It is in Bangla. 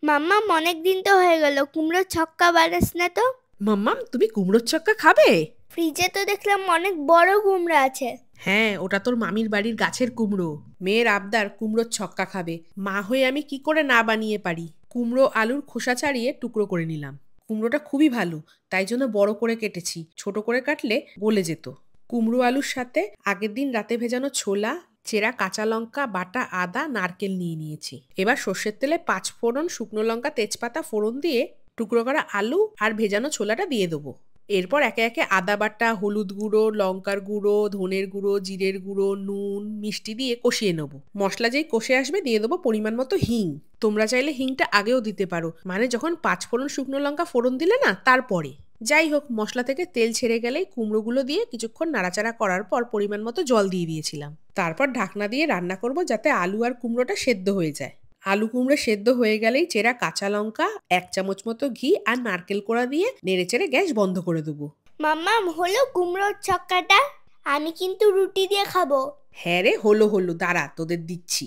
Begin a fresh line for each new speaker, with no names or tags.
মাম্মাম অনেক দিন তো হয়ে গেল, কুমড়োর ছক্কা বানাস না তো।
মাম্মাম, তুমি কুমড়োর ছক্কা খাবে?
ফ্রিজে তো দেখলাম অনেক বড় কুমড়ো আছে।
হ্যাঁ, ওটা তোর মামির বাড়ির গাছের কুমড়ো। মেয়ের আবদার কুমড়োর ছক্কা খাবে। মা হয়ে আমি কি করে না বানিয়ে পারি। কুমড়ো আলুর খোসা ছাড়িয়ে টুকরো করে নিলাম। কুমড়োটা খুবই ভালো, তাই জন্য বড় করে কেটেছি। ছোট করে কাটলে গলে যেত। কুমড়ো আলুর সাথে আগের দিন রাতে ভেজানো ছোলা, চেরা কাঁচা লঙ্কা, বাটা আদা, নারকেল নিয়ে নিয়েছি। এবার সর্ষের তেলে 5 ফোড়ন, শুকনো লঙ্কা, তেজপাতা ফোড়ন দিয়ে টুকরো করা আলু আর ভেজানো ছোলাটা দিয়ে দেবো। এরপর একে একে আদা বাটা, হলুদ গুঁড়ো, লঙ্কার গুঁড়ো, ধনের গুঁড়ো, জিরের গুঁড়ো, নুন, মিষ্টি দিয়ে কষিয়ে নেবো। মশলা যেই কষে আসবে দিয়ে দেবো পরিমাণ মতো হিং। তোমরা চাইলে হিংটা আগেও দিতে পারো, মানে যখন 5 ফোড়ন শুকনো লঙ্কা ফোড়ন দিলে না তারপরে। যাই হোক, মশলা থেকে তেল ছেড়ে গেলেই কুমড়োগুলো দিয়ে কিছুক্ষণ নাড়াচাড়া করার পর পরিমাণ মতো জল দিয়ে দিয়েছিলাম। তারপর ঢাকনা দিয়ে রান্না করব যাতে আলু আর কুমড়োটা সেদ্ধ হয়ে যায়। আলু কুমড়ো সেদ্ধ হয়ে গেলেই চেরা কাঁচা লঙ্কা, 1 চামচ মতো ঘি আর নারকেল কোড়া দিয়ে নেড়েচেড়ে গ্যাস বন্ধ করে দেবো।
মাম্মাম হলো কুমড়োর ছক্কাটা? আমি কিন্তু রুটি দিয়ে খাবো।
হ্যাঁ রে, হলো হলো, দাঁড়া তোদের দিচ্ছি।